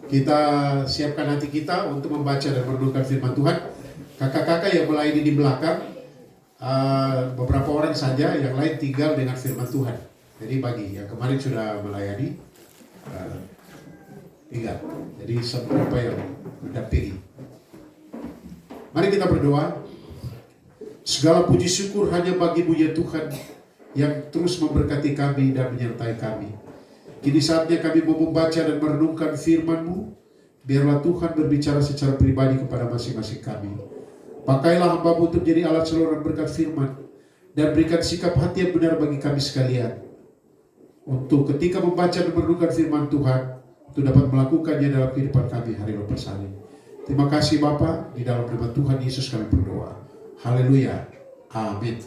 Kita siapkan hati kita untuk membaca dan merenungkan firman Tuhan. Kakak-kakak yang melayani di belakang, beberapa orang saja, yang lain tinggal dengan firman Tuhan. Jadi bagi yang kemarin sudah melayani, tinggal. Jadi beberapa yang mendampingi. Mari kita berdoa. Segala puji syukur hanya bagi-Mu ya Tuhan, yang terus memberkati kami dan menyertai kami. Kini saatnya kami mau membaca dan merenungkan firman-Mu. Biarlah Tuhan berbicara secara pribadi kepada masing-masing kami. Pakailah hamba-Mu untuk menjadi alat saluran berkat firman, dan berikan sikap hati yang benar bagi kami sekalian, untuk ketika membaca dan merenungkan firman Tuhan, untuk dapat melakukannya dalam kehidupan kami hari lepas hari. Terima kasih Bapa, di dalam nama Tuhan Yesus kami berdoa. Haleluya. Amin.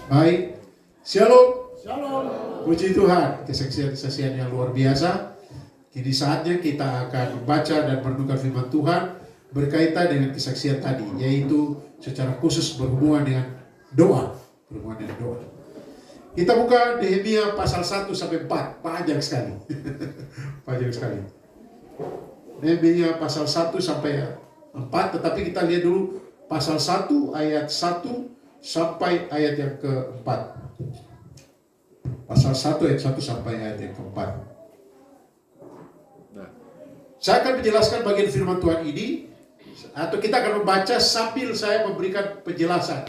Baik. Shalom. Shalom. Puji Tuhan, kesaksian-kesaksian yang luar biasa. Kini saatnya kita akan membaca dan merenungkan firman Tuhan berkaitan dengan kesaksian tadi, yaitu secara khusus berhubungan dengan doa. Berhubungan dengan doa. Kita buka Nehemia pasal 1 sampai 4, panjang sekali. Panjang sekali. Nehemia pasal 1 sampai 4, tetapi kita lihat dulu pasal 1 ayat 1 sampai ayat yang keempat. Pasal 1 ayat 1 sampai ayat yang keempat. Nah, saya akan menjelaskan bagian firman Tuhan ini, atau kita akan membaca sambil saya memberikan penjelasan.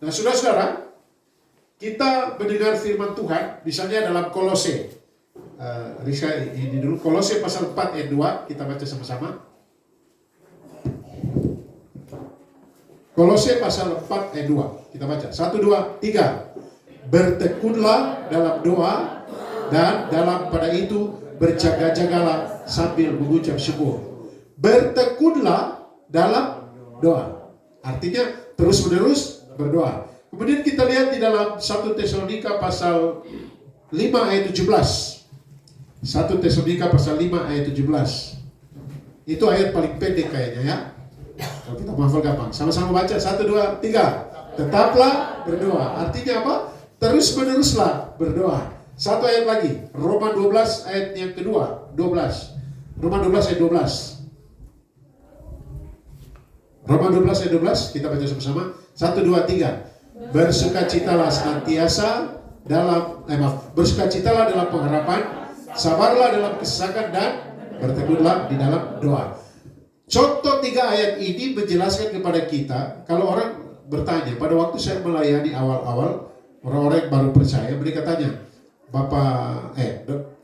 Nah, saudara-saudara, kita mendengar firman Tuhan, misalnya dalam Kolose. Ini dulu, Kolose pasal 4 ayat 2, kita baca sama-sama. Kolose pasal 4 ayat 2, kita baca. 1, 2, 3. Bertekunlah dalam doa, dan dalam pada itu berjaga-jagalah sambil mengucap syukur. Bertekunlah dalam doa, artinya terus-menerus berdoa. Kemudian kita lihat di dalam 1 Tesalonika pasal 5 ayat 17. 1 Tesalonika pasal 5 ayat 17. Itu ayat paling pendek kayaknya ya. Kalau kita menghafal gampang. Sama-sama baca. 1, 2, 3. Tetaplah berdoa. Artinya apa? Terus-meneruslah berdoa. Satu ayat lagi. Roma 12 ayat yang kedua. 12. Roma 12 ayat 12. Roma 12 ayat 12. Kita baca sama-sama. 1, 2, 3. Bersukacitalah senantiasa dalam bersukacitalah dalam pengharapan, sabarlah dalam kesesakan, dan bertekunlah di dalam doa. Contoh 3 ayat ini menjelaskan kepada kita, kalau orang bertanya, pada waktu saya melayani awal-awal, orang-orang yang baru percaya, mereka tanya, Bapak,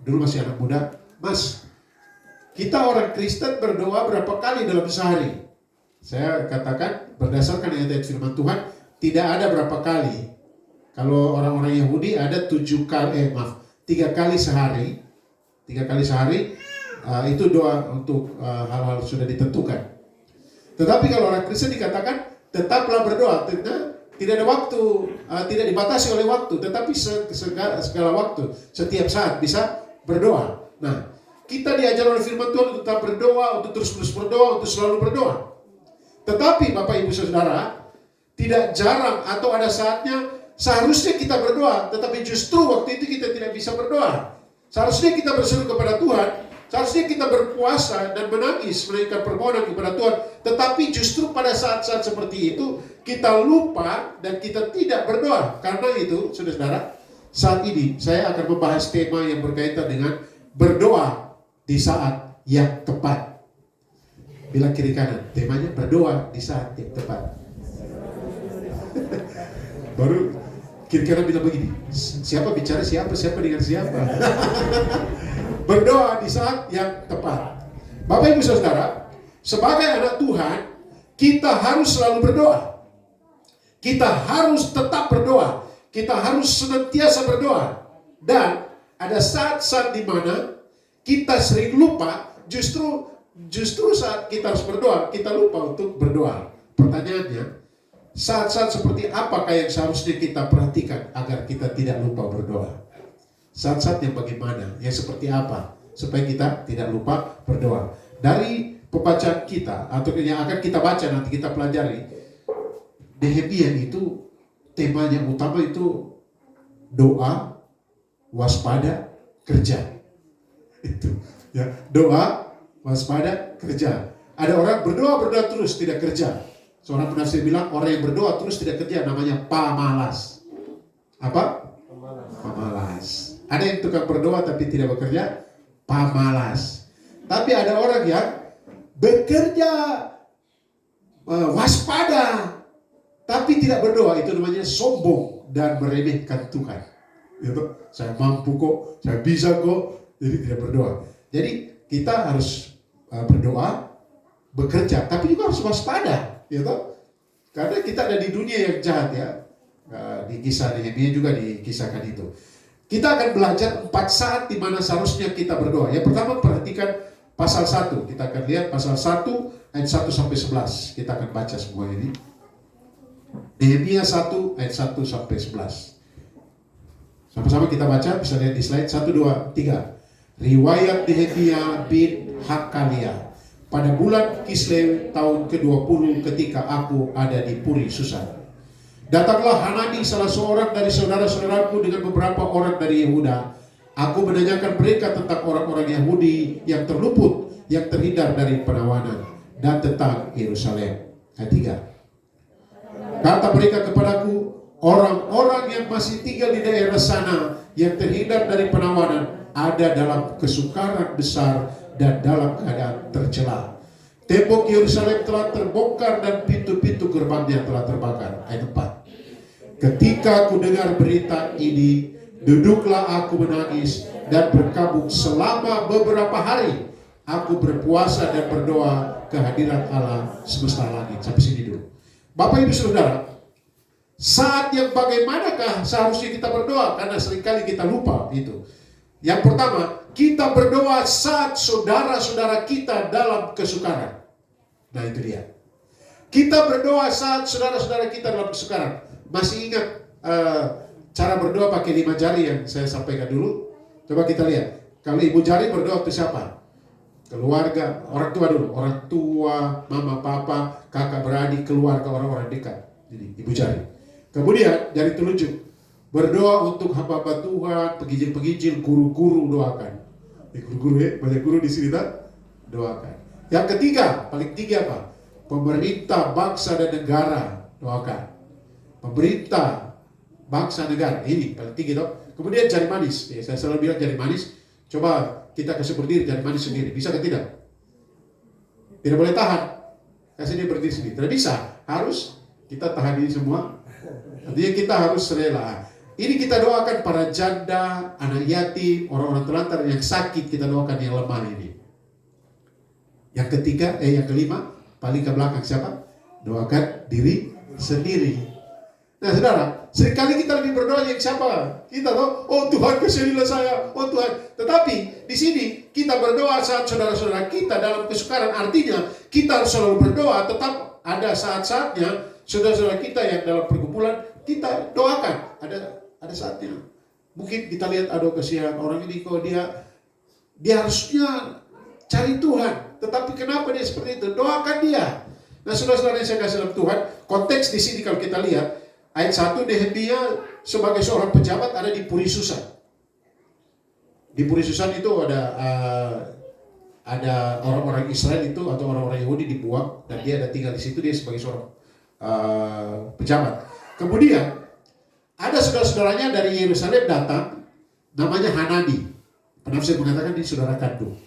dulu masih anak muda, Mas, kita orang Kristen berdoa berapa kali dalam sehari? Saya katakan, berdasarkan ayat-ayat firman Tuhan, tidak ada berapa kali. Kalau orang-orang Yahudi ada 3 kali sehari. 3 kali sehari, itu doa untuk hal-hal sudah ditentukan. Tetapi kalau orang Kristen dikatakan, tetaplah berdoa. Tidak ada waktu, tidak dibatasi oleh waktu, tetapi segala waktu, setiap saat bisa berdoa. Nah, kita diajar oleh firman Tuhan untuk tetap berdoa, untuk terus-menerus berdoa, untuk selalu berdoa. Tetapi Bapak Ibu Saudara, tidak jarang atau ada saatnya seharusnya kita berdoa, tetapi justru waktu itu kita tidak bisa berdoa. Seharusnya kita berseru kepada Tuhan, seharusnya kita berpuasa dan menangis, menaikkan permohonan kepada Tuhan. Tetapi justru pada saat-saat seperti itu, kita lupa dan kita tidak berdoa. Karena itu, saudara-saudara, saat ini saya akan membahas tema yang berkaitan dengan berdoa di saat yang tepat. Bilang kiri kanan, temanya berdoa di saat yang tepat. Baru kiri kanan bilang begini, siapa bicara siapa dengan siapa. Berdoa di saat yang tepat. Bapak Ibu Saudara, sebagai anak Tuhan, kita harus selalu berdoa. Kita harus tetap berdoa. Kita harus senantiasa berdoa. Dan ada saat-saat di mana kita sering lupa, justru saat kita harus berdoa, kita lupa untuk berdoa. Pertanyaannya, saat-saat seperti apakah yang seharusnya kita perhatikan agar kita tidak lupa berdoa? Saat-saat yang bagaimana? Yang seperti apa? Supaya kita tidak lupa berdoa. Dari pembacaan kita, atau yang akan kita baca nanti kita pelajari, Nehemia itu temanya utama itu doa, waspada, kerja. Itu Ya, doa, waspada, kerja. Ada orang berdoa terus tidak kerja. Seorang penafsir bilang orang yang berdoa terus tidak kerja namanya pamalas. Apa? Pamalas. Ada yang tukang berdoa tapi tidak bekerja, pamalas. Tapi ada orang yang bekerja, waspada, tapi tidak berdoa, itu namanya sombong dan meremehkan Tuhan. Gitu. Saya mampu kok, saya bisa kok, jadi tidak berdoa. Jadi kita harus berdoa, bekerja, tapi juga harus waspada, gitu. Karena kita ada di dunia yang jahat ya. Di kisah Nehemia juga dikisahkan itu. Kita akan belajar 4 saat di mana seharusnya kita berdoa. Yang pertama perhatikan pasal 1. Kita akan lihat pasal 1 ayat 1 sampai 11. Kita akan baca semua ini. Nehemia 1 ayat 1 sampai 11. Sama-sama kita baca, bisa lihat di slide 1, 2, 3. Riwayat Nehemia bin Hakalia. Pada bulan Kislev tahun ke-20 ketika aku ada di Puri Susan. Datanglah Hanani salah seorang dari saudara-saudaraku dengan beberapa orang dari Yehuda. Aku menanyakan mereka tentang orang-orang Yahudi yang terluput, yang terhindar dari penawanan, dan tentang Yerusalem. Ayat 3. Kata mereka kepadaku, orang-orang yang masih tinggal di daerah sana yang terhindar dari penawanan ada dalam kesukaran besar dan dalam keadaan tercela. Tembok Yerusalem telah terbongkar dan pintu-pintu gerbangnya telah terbakar. Ayat 4. Ketika aku dengar berita ini, duduklah aku menangis dan berkabung selama beberapa hari. Aku berpuasa dan berdoa kehadiran Allah semesta langit. Sampai sini dulu. Bapak Ibu Saudara, saat yang bagaimanakah seharusnya kita berdoa? Karena seringkali kita lupa itu. Yang pertama, kita berdoa saat saudara-saudara kita dalam kesukaran. Nah itu dia. Kita berdoa saat saudara-saudara kita dalam kesukaran. Masih ingat cara berdoa pakai 5 jari yang saya sampaikan dulu? Coba kita lihat. Kalau ibu jari berdoa ke siapa? Keluarga, orang tua dulu. Orang tua, mama, papa, kakak beradik, keluarga, orang-orang dekat. Jadi ibu jari. Kemudian jari telunjuk. Berdoa untuk hamba-hamba Tuhan, pengijil-pengijil, guru-guru doakan. Guru-guru ya, banyak guru di sini tak? Doakan. Yang ketiga, paling tinggi apa? Pemerintah, bangsa dan negara, doakan. Pemerintah, bangsa, negara, ini paling tinggi dong. Kemudian jari manis, ya, saya selalu bilang jari manis. Coba kita kasih berdiri jari manis sendiri, bisa ke tidak? Tidak boleh tahan, kasih dia berdiri sendiri. Tidak bisa, harus kita tahan ini semua. Artinya kita harus rela. Ini kita doakan para janda, anak yatim, orang-orang telantar yang sakit, kita doakan yang lemah ini. Yang ketiga, yang kelima, paling ke belakang siapa? Doakan diri sendiri. Nah saudara, seringkali kita lebih berdoa yang siapa? Kita tahu, oh Tuhan kasihanilah saya, oh Tuhan. Tetapi di sini kita berdoa saat saudara-saudara kita dalam kesukaran. Artinya kita harus selalu berdoa, tetap ada saat-saatnya saudara-saudara kita yang dalam pergumulan kita doakan. Ada saatnya. Mungkin kita lihat, aduh kasihan orang ini kok dia harusnya cari Tuhan, tetapi kenapa dia seperti itu? Doakan dia. Nah, saudara-saudara yang saya kasih dalam Tuhan, konteks di sini kalau kita lihat ayat 1, Nehemia sebagai seorang pejabat ada di Puri Susan. Di Puri Susan itu ada orang-orang Israel itu atau orang-orang Yahudi dibuang dan dia ada tinggal di situ, dia sebagai seorang pejabat. Kemudian ada saudara-saudaranya dari Yerusalem datang, namanya Hanani. Penafsir mengatakan dia saudara kandung.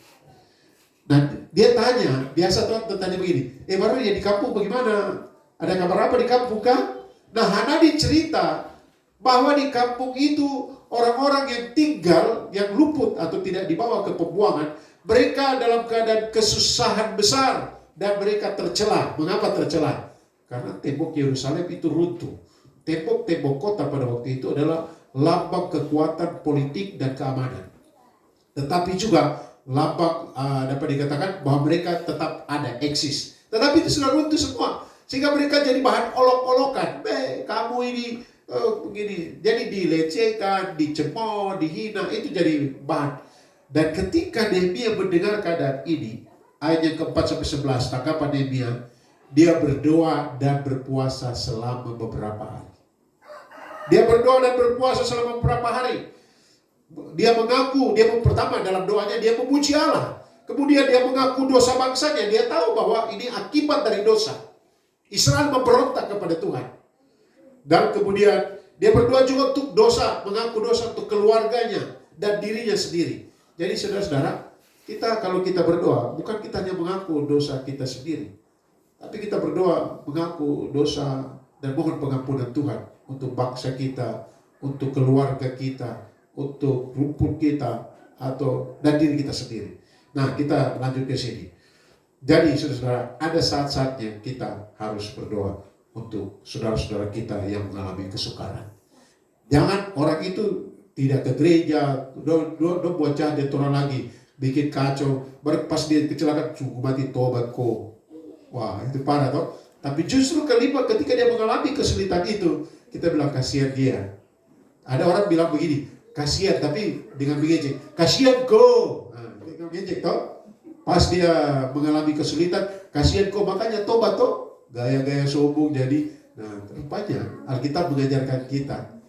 Nah dia tanya, biasa Tuhan tanya begini, baru ya di kampung bagaimana? Ada kabar apa di kampung kah? Nah Hanani cerita bahwa di kampung itu orang-orang yang tinggal, yang luput atau tidak dibawa ke pembuangan, mereka dalam keadaan kesusahan besar dan mereka tercela. Mengapa tercela? Karena tembok Yerusalem itu runtuh. Tembok-tembok kota pada waktu itu adalah lambang kekuatan politik dan keamanan. Tetapi juga lambang dapat dikatakan bahwa mereka tetap ada, eksis. Tetapi itu sudah runtuh semua. Sehingga mereka jadi bahan olok-olokan. Kamu ini begini. Jadi dilecehkan, dicemooh, dihina. Itu jadi bahan. Dan ketika Nehemia mendengar keadaan ini, ayat yang keempat sampai 11, tanggapan Nehemia, dia berdoa dan berpuasa selama beberapa hari. Dia berdoa dan berpuasa selama beberapa hari. Dia mengaku, pertama dalam doanya dia memuji Allah. Kemudian dia mengaku dosa bangsanya. Dia tahu bahwa ini akibat dari dosa. Israel memberontak kepada Tuhan. Dan kemudian dia berdoa juga untuk dosa, mengaku dosa untuk keluarganya dan dirinya sendiri. Jadi saudara-saudara, kalau kita berdoa, bukan kita hanya mengaku dosa kita sendiri, tapi kita berdoa mengaku dosa dan mohon pengampunan Tuhan untuk bangsa kita, untuk keluarga kita, untuk rumput kita, dan diri kita sendiri. Nah, kita lanjut ke sini. Jadi saudara-saudara, ada saat-saatnya kita harus berdoa untuk saudara-saudara kita yang mengalami kesukaran. Jangan orang itu tidak ke gereja, buat jahat orang lagi, bikin kacau, baru pas dia kecelakaan, sungguh mati tobat kok. Wah, itu parah toh. Tapi justru ketika dia mengalami kesulitan itu, kita bilang kasihan dia. Ada orang bilang begini, kasihan, tapi dengan mengejek, kasihan kok. Nah, dengan mengejek toh. Pas dia mengalami kesulitan, kasihan kok, makanya tobat toh. Gaya-gaya sombong jadi. Nah, rupanya Alkitab mengajarkan kita.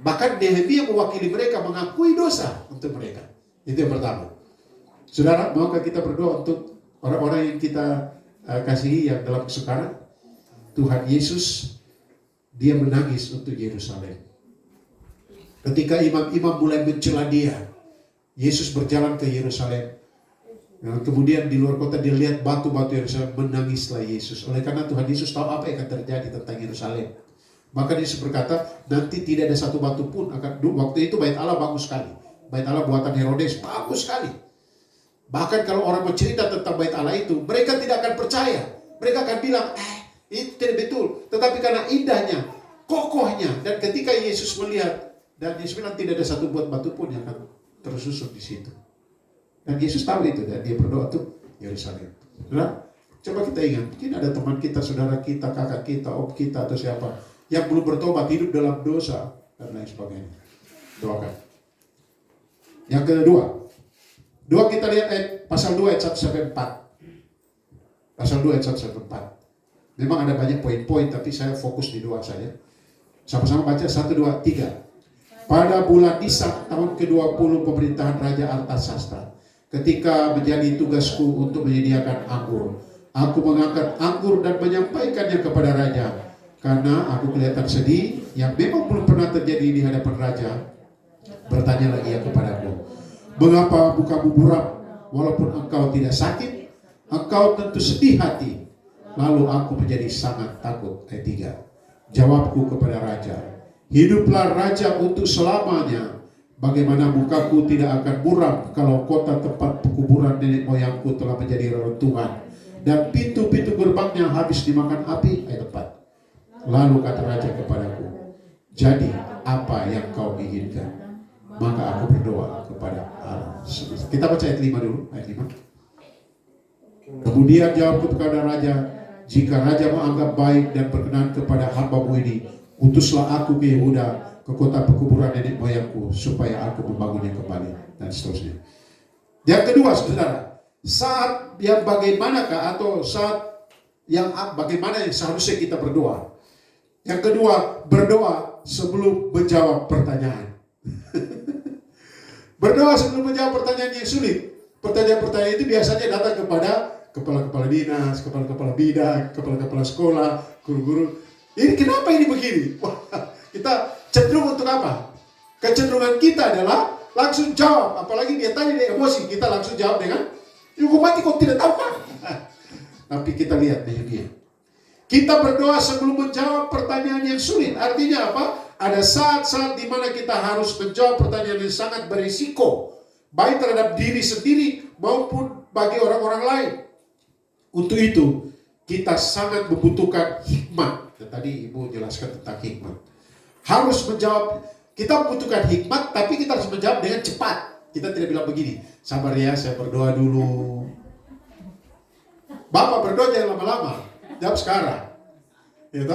Bahkan Nehemia mewakili mereka mengakui dosa untuk mereka. Itu yang pertama. Saudara, maukah kita berdoa untuk orang-orang yang kita kasihi yang dalam kesukaran? Tuhan Yesus, dia menangis untuk Yerusalem. Ketika imam-imam mulai mencela dia, Yesus berjalan ke Yerusalem. Nah, kemudian di luar kota dia lihat batu-batu Yerusalem, menangislah Yesus. Oleh karena Tuhan Yesus tahu apa yang akan terjadi tentang Yerusalem. Maka Yesus berkata, nanti tidak ada satu batu pun akan. Waktu itu bait Allah bagus sekali. Bait Allah buatan Herodes bagus sekali. Bahkan kalau orang bercerita tentang bait Allah itu, mereka tidak akan percaya. Mereka akan bilang, itu tidak betul. Tetapi karena indahnya, kokohnya, dan ketika Yesus melihat, dan Yesus bilang tidak ada satu buat batu pun yang akan tersusun di situ. Dan Yesus tahu itu, dan dia berdoa untuk Yerusalem. Nah, coba kita ingat, mungkin ada teman kita, saudara kita, kakak kita, om kita, atau siapa yang belum bertobat, hidup dalam dosa, dan lain sebagainya. Doakan. Yang kedua, kita lihat pasal 2 ayat 1 sampai 4. Pasal 2 ayat 1 sampai 4. Memang ada banyak poin-poin, tapi saya fokus di 2 saja. Sama-sama baca 1, 2, 3. Pada bulan Nisan tahun ke-20 pemerintahan Raja Artasasta, ketika menjadi tugasku untuk menyediakan anggur, aku mengangkat anggur dan menyampaikannya kepada raja. Karena aku kelihatan sedih, yang memang belum pernah terjadi di hadapan raja. Bertanyalah ia kepadaku, mengapa mukamu buram, walaupun engkau tidak sakit? Engkau tentu sedih hati. Lalu aku menjadi sangat takut. Ayat 3. Jawabku kepada raja, hiduplah raja untuk selamanya. Bagaimana mukaku tidak akan buram kalau kota tempat pekuburan nenek moyangku telah menjadi reruntuhan dan pintu-pintu gerbangnya habis dimakan api. Ayat 4. Lalu kata raja kepadaku, jadi apa yang kau inginkan? Maka aku berdoa kepada Allah. Kita baca ayat 5 dulu. Ayat 5. Kemudian jawabku kepada raja, jika raja menganggap baik dan berkenan kepada hamba-Mu ini, utuslah aku ke Yehuda, ke kota pekuburan nenek moyangku, supaya aku membangunnya kembali, dan seterusnya. Yang kedua, saudara, saat yang bagaimanakah, atau saat yang bagaimana yang seharusnya kita berdoa? Yang kedua, berdoa sebelum menjawab pertanyaan. Berdoa sebelum menjawab pertanyaan yang sulit. Pertanyaan-pertanyaan itu biasanya datang kepada kepala-kepala dinas, kepala-kepala bidang, kepala-kepala sekolah, guru-guru. Ini kenapa ini begini? Kita cenderung untuk apa? Kecenderungan kita adalah langsung jawab. Apalagi dia tanya dia emosi, kita langsung jawab dengan, "Hukum mati kok tidak tahu kan?" Tapi kita lihat Nehemia. Kita berdoa sebelum menjawab pertanyaan yang sulit. Artinya apa? Ada saat-saat di mana kita harus menjawab pertanyaan yang sangat berisiko, baik terhadap diri sendiri maupun bagi orang-orang lain. Untuk itu, kita sangat membutuhkan hikmat. Dan tadi Ibu jelaskan tentang hikmat. Harus menjawab, kita membutuhkan hikmat, tapi kita harus menjawab dengan cepat. Kita tidak bilang begini, sabar ya, saya berdoa dulu. Bapak berdoa jangan lama-lama, jawab sekarang. Ya,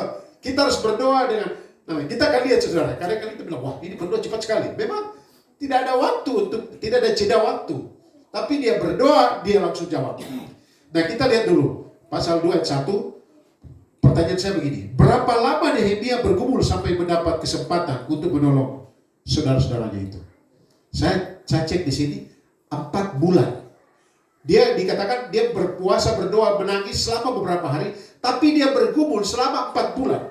kita harus berdoa dengan, kita akan lihat saudara, kadang-kadang kita bilang, wah ini berdoa cepat sekali. Memang tidak ada waktu, tidak ada jeda waktu. Tapi dia berdoa, dia langsung jawab. Nah kita lihat dulu, pasal 2 ayat 1, pertanyaan saya begini, berapa lama Nehemia bergumul sampai mendapat kesempatan untuk menolong saudara-saudaranya itu? Saya cek di sini 4 bulan. Dia dikatakan dia berpuasa, berdoa, menangis selama beberapa hari, tapi dia bergumul selama 4 bulan.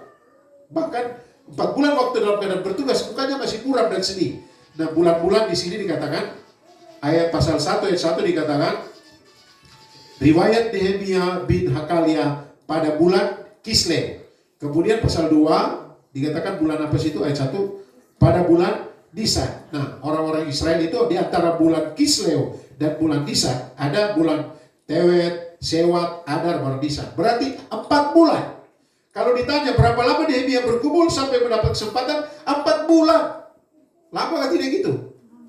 Bahkan 4 bulan waktu dalam keadaan bertugas, mukanya masih muram dan sedih. Nah, bulan-bulan di sini dikatakan, ayat pasal 1 ayat 1 dikatakan, riwayat Nehemia bin Hakalia pada bulan Kislev. Kemudian pasal 2 dikatakan bulan apa sih itu, ayat 1, pada bulan Nisan. Nah, orang-orang Israel itu di antara bulan Kislev dan bulan Nisan, ada bulan Tewet, Sewat, Adar, baru Nisan. Berarti 4 bulan. Kalau ditanya berapa lama Nehemia bergumul sampai mendapat kesempatan, 4 bulan. Lama kan tidak gitu?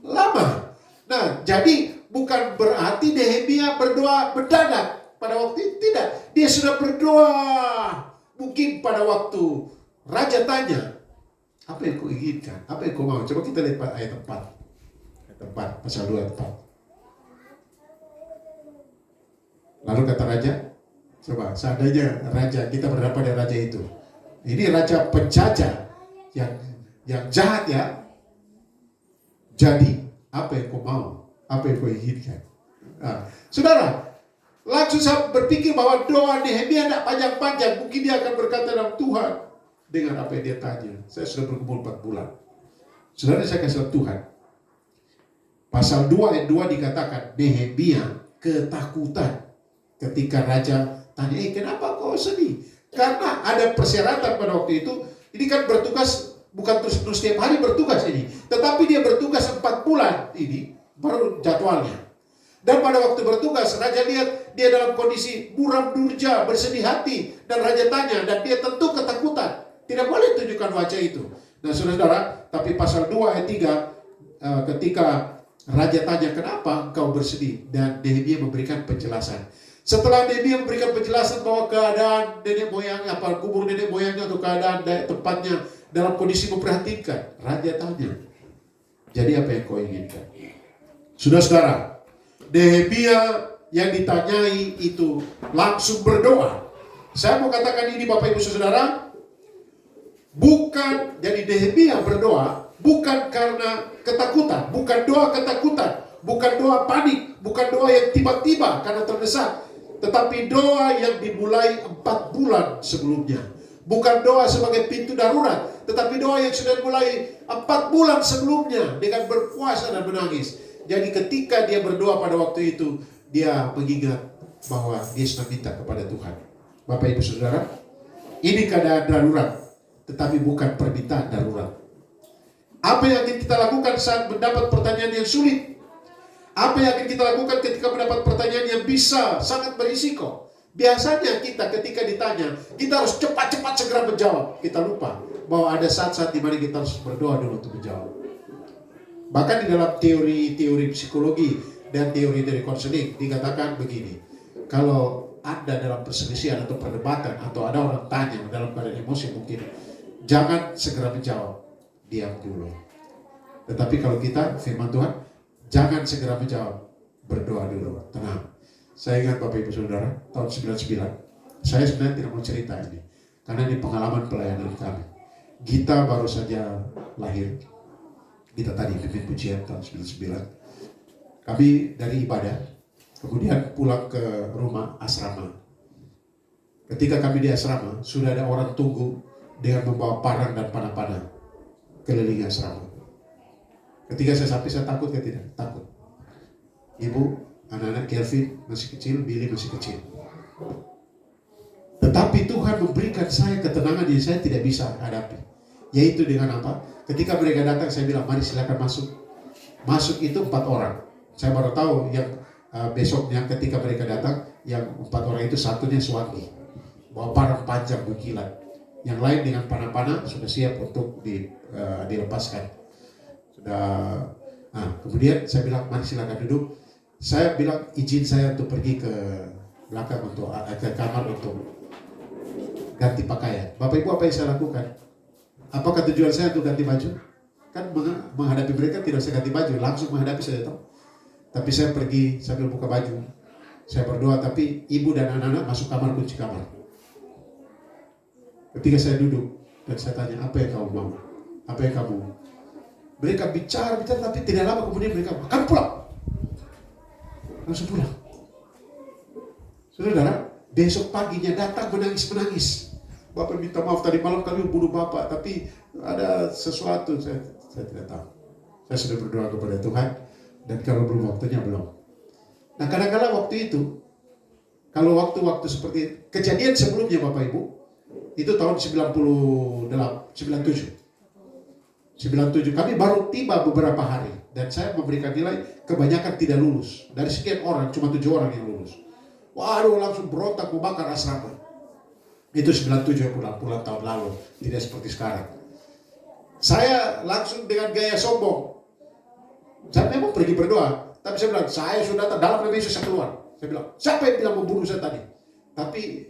Lama. Nah, jadi bukan berarti Nehemia berdoa mendadak pada waktu itu, tidak. Dia sudah berdoa. Mungkin pada waktu raja tanya, apa yang kau inginkan? Apa yang kau mau? Coba kita lihat ayat 4. Ayat 4, pasal 2 ayat 4. Lalu kata raja, coba seandainya raja, kita berhadapan dengan raja itu. Ini raja penjajah yang jahat ya. Jadi, apa yang kau mau? Apa yang kau inginkan? Nah, saudara, langsung saya berpikir bahwa doa Nehemia tidak panjang-panjang. Mungkin dia akan berkata dalam Tuhan dengan apa yang dia tanya. Saya sudah bergumul 4 bulan. Saudara, saya kasih tahu Tuhan. Pasal 2 ayat 2 dikatakan Nehemia ketakutan ketika raja tanya, kenapa kau sedih? Karena ada persyaratan pada waktu itu. Ini kan bertugas, bukan terus-terus setiap hari bertugas ini. Tetapi dia bertugas 4 bulan ini, baru jadwalnya. Dan pada waktu bertugas, raja lihat dia dalam kondisi buram durja, bersedih hati. Dan raja tanya, dan dia tentu ketakutan. Tidak boleh tunjukkan wajah itu. Nah, saudara, tapi pasal 2 ayat 3, ketika raja tanya, kenapa engkau bersedih? Dan Nehemia memberikan penjelasan. Setelah Nehemia memberikan penjelasan bahwa keadaan nenek moyangnya, kubur nenek moyangnya atau keadaan tempatnya dalam kondisi memprihatinkan, raja tanya, jadi apa yang kau inginkan? Saudara, Nehemia yang ditanyai itu langsung berdoa. Saya mau katakan ini Bapak Ibu Saudara, bukan, jadi Nehemia berdoa bukan karena ketakutan, bukan doa ketakutan, bukan doa panik, bukan doa yang tiba-tiba karena terdesak. Tetapi doa yang dimulai 4 bulan sebelumnya. Bukan doa sebagai pintu darurat, tetapi doa yang sudah dimulai 4 bulan sebelumnya dengan berpuasa dan menangis. Jadi ketika dia berdoa pada waktu itu, dia mengingat bahwa dia sudah minta kepada Tuhan. Bapak Ibu Saudara, ini keadaan darurat, tetapi bukan permintaan darurat. Apa yang akan kita lakukan saat mendapat pertanyaan yang sulit? Apa yang akan kita lakukan ketika mendapat pertanyaan yang bisa sangat berisiko? Biasanya kita ketika ditanya, kita harus cepat-cepat segera menjawab. Kita lupa bahwa ada saat-saat di mana kita harus berdoa dulu untuk menjawab. Bahkan di dalam teori-teori psikologi dan teori dari konseling dikatakan begini. Kalau ada dalam perselisihan atau perdebatan atau ada orang tanya dalam keadaan emosi mungkin, jangan segera menjawab, diam dulu. Tetapi kalau kita firman Tuhan, jangan segera menjawab, berdoa dulu, tenang. Saya ingat Bapak Ibu Saudara, tahun 99, saya sebenarnya tidak mau cerita ini, karena ini pengalaman pelayanan kami. Gita baru saja lahir, Gita tadi pimpin pujian tahun 99. Kami dari ibadah, kemudian pulang ke rumah asrama. Ketika kami di asrama, sudah ada orang tunggu dengan membawa parang dan panah-panah keliling asrama. Ketika saya sampai, saya takut tidak? Takut. Ibu, anak-anak Kelvin masih kecil, Billy masih kecil. Tetapi Tuhan memberikan saya ketenangan yang saya tidak bisa hadapi. Yaitu dengan apa? Ketika mereka datang, saya bilang, mari silakan masuk. Masuk itu 4 orang. Saya baru tahu yang besoknya ketika mereka datang, yang 4 orang itu satunya suami. Bawa parang panjang berkilat. Yang lain dengan panah-panah sudah siap untuk dilepaskan. Nah, kemudian saya bilang, mari silakan duduk. Saya bilang, izin saya untuk pergi ke belakang untuk ke kamar untuk ganti pakaian. Bapak Ibu, apa yang saya lakukan? Apakah tujuan saya untuk ganti baju? Kan menghadapi mereka tidak usah ganti baju, langsung menghadapi saya tahu. Tapi saya pergi sambil buka baju. Saya berdoa, tapi ibu dan anak-anak masuk kamar, kunci kamar. Ketika saya duduk dan saya tanya, apa yang kamu mau? Apa yang kamu Mereka bicara, tapi tidak lama kemudian mereka akan pulang. Langsung pulang. Saudara, besok paginya datang menangis-menangis. Bapak minta maaf tadi malam kami bunuh Bapak, tapi ada sesuatu, saya tidak tahu. Saya sudah berdoa kepada Tuhan, dan kalau belum waktunya belum. Nah kadang-kadang waktu itu, kalau waktu-waktu seperti kejadian sebelumnya Bapak Ibu, itu tahun 97 kami baru tiba beberapa hari, dan saya memberikan nilai kebanyakan tidak lulus. Dari sekian orang cuma 7 orang yang lulus. Waduh, langsung berontak membakar asrama. Itu 97 pulang tahun lalu, tidak seperti sekarang. Saya langsung dengan gaya sombong. Saya memang pergi berdoa, tapi saya bilang saya sudah dalam nama Yesus saya keluar. Saya bilang siapa yang bilang membunuh saya tadi? Tapi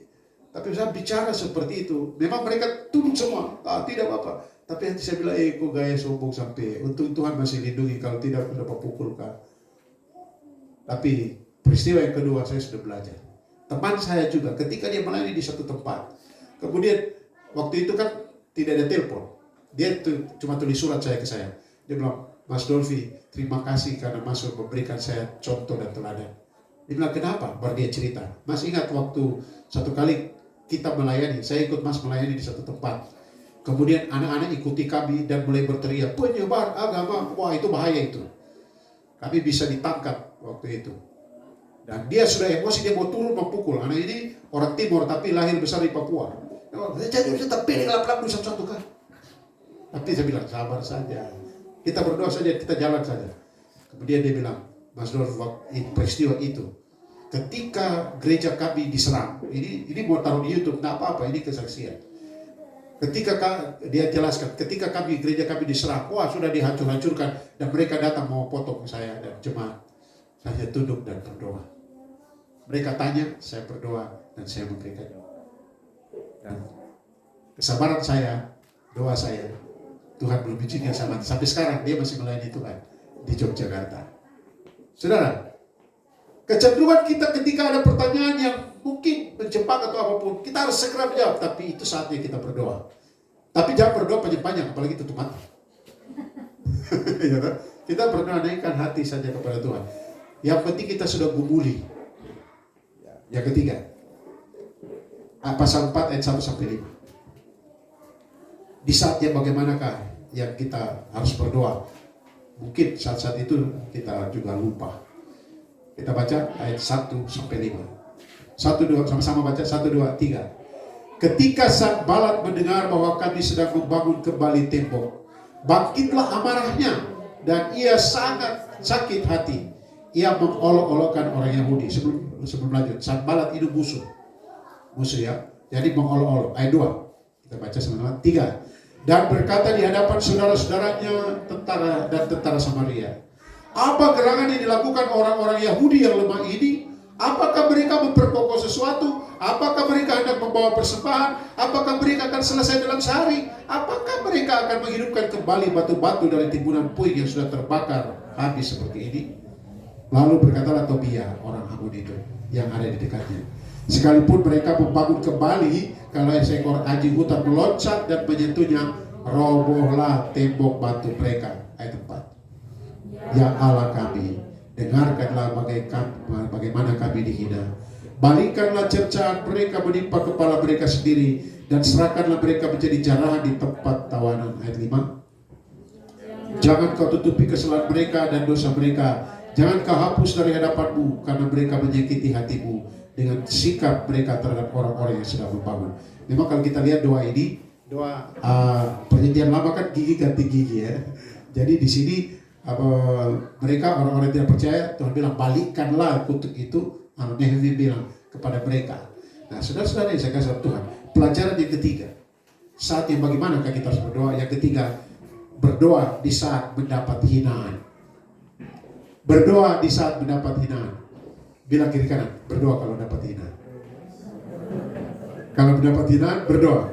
saya bicara seperti itu. Memang mereka tunduk semua. Tidak Bapak. Tapi nanti saya bilang, kok gaya sombong sampai. Untung Tuhan masih lindungi, kalau tidak aku dapat pukul kan. Tapi peristiwa yang kedua saya sudah belajar. Teman saya juga, ketika dia melayani di satu tempat. Kemudian waktu itu kan tidak ada telepon. Dia cuma tulis surat saya ke saya. Dia bilang, Mas Dolfi, terima kasih karena Mas memberikan saya contoh dan teladan. Dia bilang, kenapa? Baru dia cerita. Mas ingat waktu satu kali kita melayani, saya ikut Mas melayani di satu tempat. Kemudian anak-anak ikuti kami dan mulai berteriak, penyebar agama, wah itu bahaya itu. Kami bisa ditangkap waktu itu. Dan dia sudah emosi, dia mau turun memukul. Anak ini orang timur tapi lahir besar di Papua. Jadi tetap pilih lap-lap dulu satu-satu kan. Tapi saya bilang, sabar saja. Kita berdoa saja, kita jalan saja. Kemudian dia bilang, Mas Dolf, peristiwa itu. Ketika gereja kami diserang, ini mau taruh di YouTube, nggak apa-apa, ini kesaksian. Ketika dia jelaskan, ketika gereja kami diserang, wah sudah dihancur-hancurkan dan mereka datang mau potong saya dan jemaat. Saya tunduk dan berdoa. Mereka tanya, saya berdoa dan saya memberikan. Dan kesabaran saya, doa saya, Tuhan belum izinkan sama sampai sekarang dia masih melayani Tuhan di Yogyakarta. Saudara, kecenderungan kita ketika ada pertanyaan yang mungkin menjebak atau apapun, kita harus segera menjawab, tapi itu saatnya kita berdoa. Tapi jangan berdoa panjang-panjang, apalagi tutup mata. Kita berdoa naikkan hati saja kepada Tuhan. Yang penting kita sudah gumuli. Yang ketiga, pasal 4 ayat 1-5. Di saatnya bagaimanakah yang kita harus berdoa? Mungkin saat-saat itu kita juga lupa. Kita baca ayat 1-5. 1-2, sama-sama baca 1-2-3. Ketika Sanballat mendengar bahwa kami sedang membangun kembali tembok, bangkitlah amarahnya dan ia sangat sakit hati. Ia mengolok-olokkan orang Yahudi. Sebelum lanjut, Sanballat itu musuh ya. Jadi mengolok-olok. Ayat 2. Kita baca sama-sama. 3. Dan berkata di hadapan saudara-saudaranya tentara Samaria, apa gerangan yang dilakukan orang-orang Yahudi yang lemah ini? Apakah mereka memperkokoh sesuatu? Apakah mereka hendak membawa persembahan? Apakah mereka akan selesai dalam sehari? Apakah mereka akan menghidupkan kembali batu-batu dari timbunan puing yang sudah terbakar habis seperti ini? Lalu berkatalah Tobia, orang Ammon itu yang ada di dekatnya, sekalipun mereka membangun kembali, kalau seekor anjing hutan meloncat dan menyentuhnya, robohlah tembok batu mereka. Ayat 4. Ya Allah kami, dengarkanlah bagaimana kami dihina. Balikkanlah cercaan mereka menimpa kepala mereka sendiri, dan serahkanlah mereka menjadi jarahan di tempat tawanan. Ayat 5. Jangan kau tutupi kesalahan mereka dan dosa mereka. Jangan kau hapus dari hadapanmu, karena mereka menyakiti hatimu dengan sikap mereka terhadap orang-orang yang sedang membangun. Memang kalau kita lihat doa ini, doa perjanjian lama kan gigi ganti gigi ya. Jadi di sini mereka orang-orang yang tidak percaya, Tuhan bilang balikkanlah kutuk itu. Nehemia bilang kepada mereka. Nah saudara-saudara yang saya kasih Tuhan, pelajaran yang ketiga, saat yang bagaimanakah kita harus berdoa? Yang ketiga, berdoa di saat mendapat hinaan. Berdoa di saat mendapat hinaan. Bilang kiri kanan, berdoa kalau dapat hinaan. Kalau mendapat hinaan, berdoa.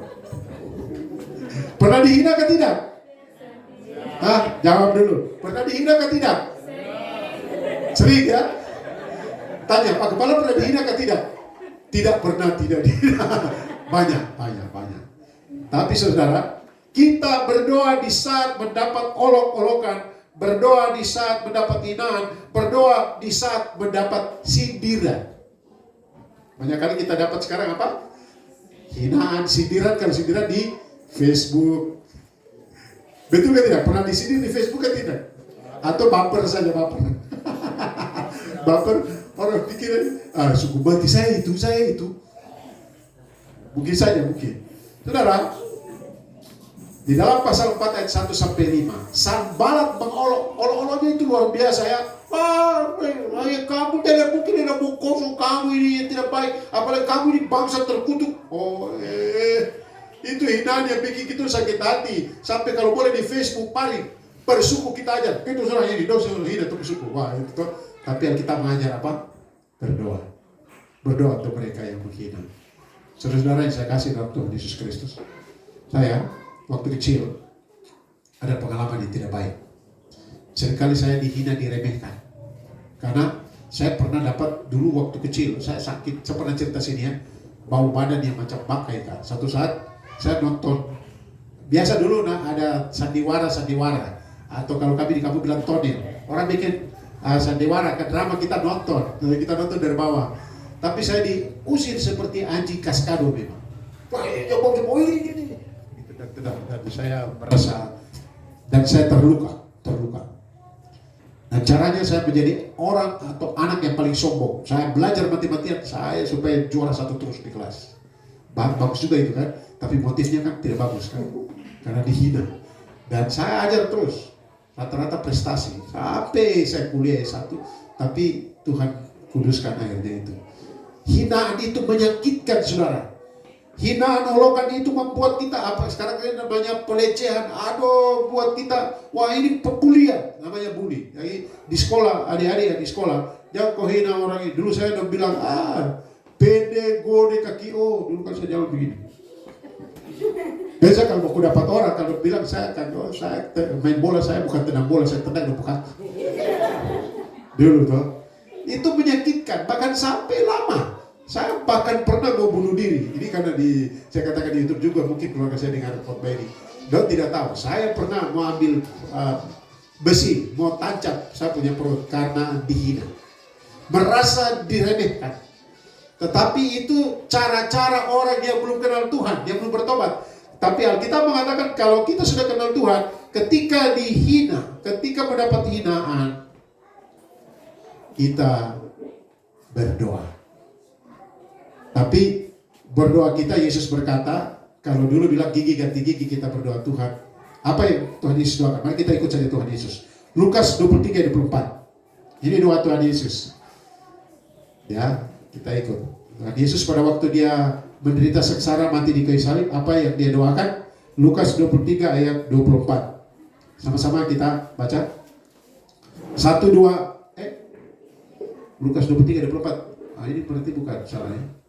Pernah dihina atau tidak? Jawab dulu. Pernah dihina atau tidak? Sering ya? Tanya, Pak Kepala pernah dihina atau tidak? Tidak pernah tidak dihina. Banyak. Tapi saudara, Kita berdoa di saat mendapat olok-olokan, berdoa di saat mendapat hinaan, berdoa di saat mendapat sindiran. Banyak kali kita dapat sekarang apa? Hinaan, sindiran. Kalau sindiran di Facebook. Betul kan tidak? Pernah disindir di Facebook kan tidak? Atau baper saja, baper. Baper, orang pikir, suku mati saya itu. Mungkin saja, mungkin. Saudara, di dalam pasal 4 ayat 1 sampai 5, Sanballat mengolok, olok-oloknya itu luar biasa ya. Kamu tidak mungkin tidak mau kosong, kamu ini tidak baik, apalagi kamu ini bangsa terkutuk. Itu hinaan yang bikin kita sakit hati. Sampai kalau boleh di Facebook, mari bersuku kita aja. Itu sudah ini, dosa hidup untuk suku. Wah itu. Tapi yang kita mengajar apa? Berdoa. Berdoa untuk mereka yang menghina. Saudara-saudara yang saya kasih dalam Tuhan Yesus Kristus. Saya waktu kecil ada pengalaman yang tidak baik. Seringkali saya dihina, diremehkan. Karena saya pernah dapat dulu waktu kecil, saya sakit, saya pernah cerita sini ya, bau badan yang macam bangkai kan. Satu saat saya nonton, biasa dulu ada sandiwara, atau kalau kami di kampung bilang tonil. Orang bikin sandiwara ke drama, kita nonton dari bawah. Tapi saya diusir seperti anjing kaskado memang. Wah ini. Dan saya merasa, dan saya terluka. Nah caranya saya menjadi orang atau anak yang paling sombong. Saya belajar mati-matian saya supaya juara 1 terus di kelas. Bagus juga itu kan, tapi motifnya kan tidak bagus kan, karena dihina. Dan saya ajar terus, rata-rata prestasi sampai saya kuliah S1. Tapi Tuhan kuduskan akhirnya itu. Hinaan itu menyakitkan saudara. Hinaan, olokan itu membuat kita apa sekarang ini namanya pelecehan. Aduh, buat kita, wah ini pembulian, namanya bully. Jadi di sekolah, adik-adik di sekolah, jangan kau hina orang ini. Dulu saya udah bilang, pede, gode, kaki, dulu kan saya jawab begini. Biasa kalau aku dapat orang, kalau bilang saya main bola, saya bukan tendang bola, saya tendang di kaki. Dulu tuh, itu menyakitkan, bahkan sampai lama. Saya bahkan pernah mau bunuh diri. Ini karena saya katakan di YouTube juga, mungkin keluarga saya dengar khotbah ini. Dan tidak tahu, saya pernah mau ambil besi, mau tancap saya punya perut karena dihina. Merasa diremehkan. Tetapi itu cara-cara orang yang belum kenal Tuhan, yang belum bertobat. Tapi Alkitab mengatakan kalau kita sudah kenal Tuhan, ketika dihina, ketika mendapat hinaan, kita berdoa. Tapi berdoa kita, Yesus berkata, kalau dulu bilang gigi ganti gigi, kita berdoa Tuhan. Apa yang Tuhan Yesus doakan? Mari kita ikut saja Tuhan Yesus. Lukas 23:24. Ini doa Tuhan Yesus. Ya, kita ikut. Tuhan Yesus pada waktu dia menderita sengsara mati di kayu salib, apa yang dia doakan? Lukas 23 ayat 24. Sama-sama kita baca. 1, 2, Lukas 23 ayat 24. Ini berarti bukan salahnya.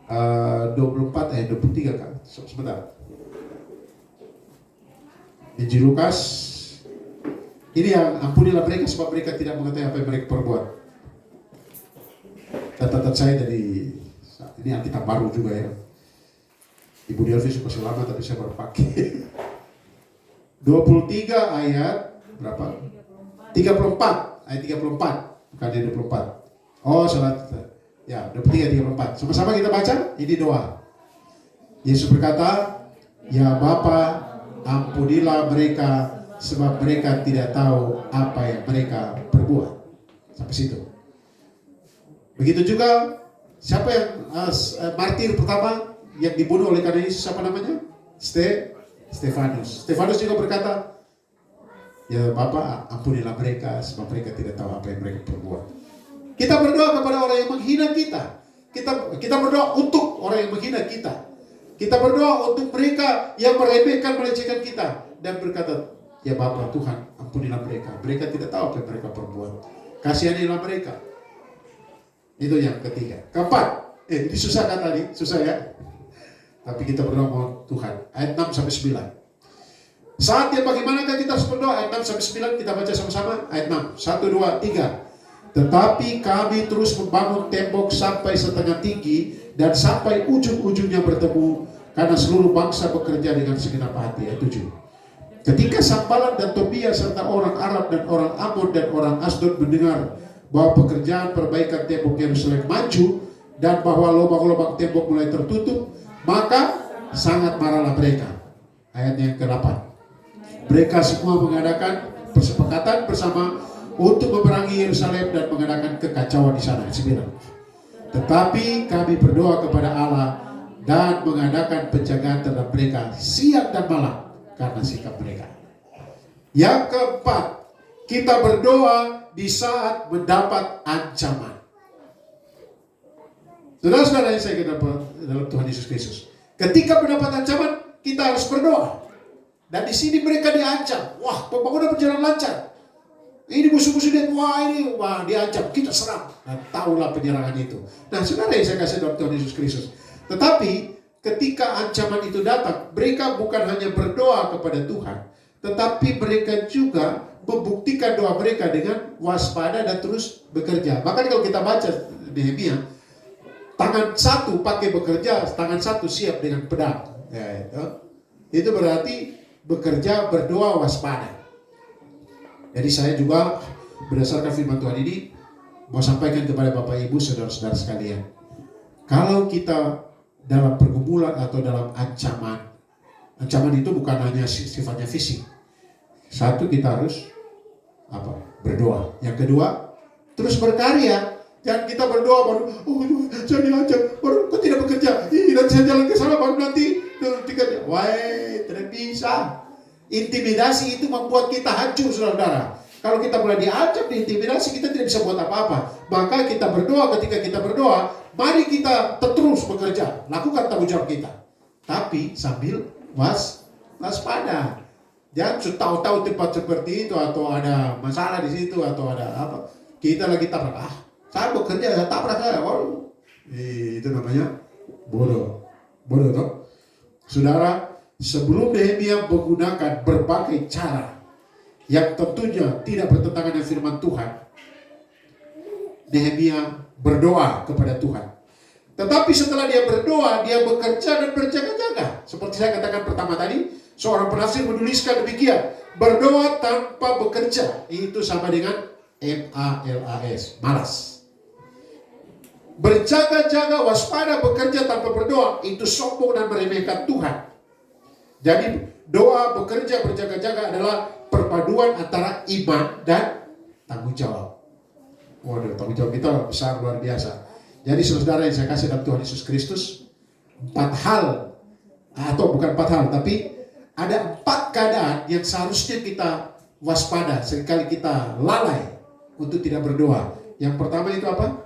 24 ayat 23 kan. Sebentar. Injil Lukas. Ini yang ampunilah mereka sebab mereka tidak mengetahui apa yang mereka perbuat. Catatan saya dari ini Alkitab baru juga ya. Ibu Delvi suka selama tapi saya baru pakai. 23 ayat berapa? 34 ayat 34 bukan ayat 24. Oh salah. Ya, 23-34. Sama-sama kita baca, ini doa. Yesus berkata, ya Bapa, ampunilah mereka sebab mereka tidak tahu apa yang mereka perbuat. Sampai situ. Begitu juga, siapa yang martir pertama yang dibunuh oleh karena Yesus, siapa namanya? Stefanus. Stefanus juga berkata, ya Bapa, ampunilah mereka sebab mereka tidak tahu apa yang mereka perbuat. Kita berdoa kepada orang yang menghina kita. Kita berdoa untuk orang yang menghina kita. Kita berdoa untuk mereka yang meremehkan, melecehkan kita. Dan berkata, ya Bapa Tuhan, ampunilah mereka. Mereka tidak tahu apa yang mereka perbuat. Kasihanilah mereka. Itu yang ketiga. Keempat, ini susah kan tadi? Susah ya? Tapi kita berdoa mohon Tuhan. Ayat 6 sampai 9. Saatnya bagaimanakah kita harus berdoa? Ayat 6 sampai 9 kita baca sama-sama. Ayat 6. 1, 2, 3. Tetapi kami terus membangun tembok sampai setengah tinggi dan sampai ujung-ujungnya bertemu. karena seluruh bangsa bekerja dengan segenap hati. Ayat 7. Ketika Sanballat dan Tobia serta orang Arab dan orang Ammon dan orang Asdod mendengar bahwa pekerjaan perbaikan tembok Yerusalem maju dan bahwa lubang-lubang tembok mulai tertutup, maka sangat marahlah mereka. Ayat yang ke-8. Mereka semua mengadakan persepakatan bersama untuk memerangi Yerusalem dan mengadakan kekacauan di sana. Ayat 9. Tetapi kami berdoa kepada Allah dan mengadakan penjagaan terhadap mereka siang dan malam karena sikap mereka. Yang keempat, kita berdoa di saat mendapat ancaman. Saudara-saudara yang saya kenal dalam Tuhan Yesus Kristus, ketika mendapat ancaman, kita harus berdoa. Dan di sini mereka diancam. Wah, pembangunan berjalan lancar. Ini musuh-musuh dia, wah diancam, kita serang. Dan tahulah penyerangan itu. Nah, saudara yang saya kasih dalam Tuhan Yesus Kristus. Tetapi ketika ancaman itu datang, mereka bukan hanya berdoa kepada Tuhan, tetapi mereka juga membuktikan doa mereka dengan waspada dan terus bekerja. Bahkan kalau kita baca Nehemia, tangan satu pakai bekerja, tangan satu siap dengan pedang. Ya, itu berarti bekerja, berdoa, waspada. Jadi saya juga berdasarkan firman Tuhan ini mau sampaikan kepada Bapak Ibu, saudara-saudara sekalian. Kalau kita dalam pergumulan atau dalam ancaman itu bukan hanya sifatnya fisik. Satu, kita harus berdoa. Yang kedua, terus berkarya. Jangan kita berdoa baru, saya diancam, baru kok tidak bekerja. Nanti saya jalan ke sana baru nanti kerja. Wah, tidak bisa. Intimidasi itu membuat kita hancur, saudara-saudara. Kalau kita mulai diancam, diintimidasi, kita tidak bisa buat apa-apa. Maka kita berdoa, ketika kita berdoa, mari kita terus bekerja. Lakukan tanggung jawab kita. Tapi sambil waspada. Jangan tahu-tahu tempat seperti itu atau ada masalah di situ atau ada apa. Kita lagi tabrak. Saya bekerja, saya tabrak saya. Itu namanya bodoh. Bodoh toh. Saudara, sebelum Nehemia menggunakan berbagai cara yang tentunya tidak bertentangan dengan firman Tuhan, Nehemia berdoa kepada Tuhan. Tetapi setelah dia berdoa, dia bekerja dan berjaga-jaga. Seperti saya katakan pertama tadi, seorang penafsir menuliskan demikian: berdoa tanpa bekerja itu sama dengan MALAS, malas. Berjaga-jaga, waspada, bekerja tanpa berdoa itu sombong dan meremehkan Tuhan. Jadi doa, bekerja, berjaga-jaga adalah perpaduan antara iman dan tanggung jawab. Waduh, tanggung jawab kita besar, luar biasa. Jadi saudara yang saya kasih dalam Tuhan Yesus Kristus, 4 hal, atau bukan 4 hal, tapi ada 4 keadaan yang seharusnya kita waspada. Seringkali kita lalai untuk tidak berdoa. Yang pertama itu apa?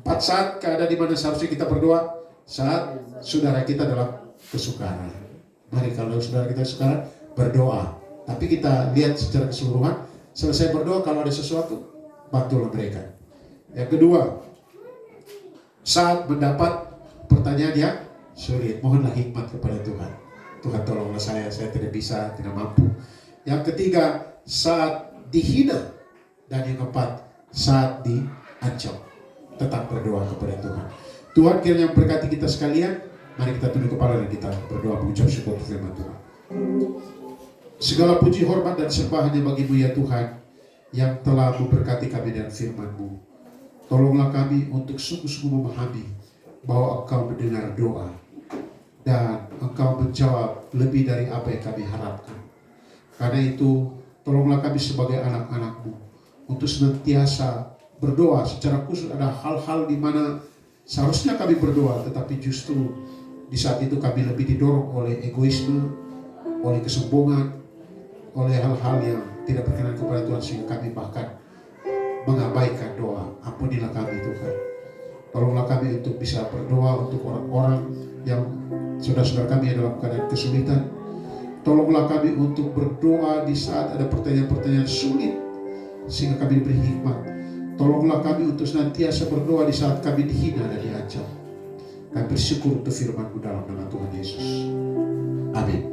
4 saat keadaan di mana seharusnya kita berdoa. Saat saudara kita dalam kesukaran. Mari kalau saudara kita sekarang berdoa. Tapi kita lihat secara keseluruhan. Selesai berdoa, kalau ada sesuatu, bantulah mereka. Yang kedua, saat mendapat pertanyaan yang sulit, mohonlah hikmat kepada Tuhan. Tuhan tolonglah saya tidak bisa, tidak mampu. Yang ketiga, saat dihina. Dan yang keempat, saat diancam, tetap berdoa kepada Tuhan. Tuhan kiranya memberkati kita sekalian. Mari kita tunduk kepala dan kita berdoa mengucap syukur firman Tuhan. Segala puji, hormat dan sembah hanya bagi-Mu ya Tuhan, yang telah memberkati kami dengan firman-Mu. Tolonglah kami untuk sungguh-sungguh memahami bahwa Engkau mendengar doa dan Engkau menjawab lebih dari apa yang kami harapkan. Karena itu, tolonglah kami sebagai anak-anak-Mu untuk senantiasa berdoa. Secara khusus ada hal-hal di mana seharusnya kami berdoa, tetapi justru di saat itu kami lebih didorong oleh egoisme, oleh kesombongan, oleh hal-hal yang tidak berkenan kepada Tuhan, sehingga kami bahkan mengabaikan doa. Ampunilah kami Tuhan. Tolonglah kami untuk bisa berdoa untuk orang-orang yang saudara-saudara kami yang dalam keadaan kesulitan. Tolonglah kami untuk berdoa di saat ada pertanyaan-pertanyaan sulit, sehingga kami diberi hikmat. Tolonglah kami untuk senantiasa berdoa di saat kami dihina dan diancam. Kami bersyukur untuk firman-Mu dalam nama Tuhan Yesus. Amin.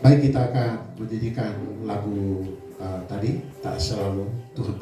Baik, kita akan menyanyikan lagu tadi, Tak Selalu Tuhan.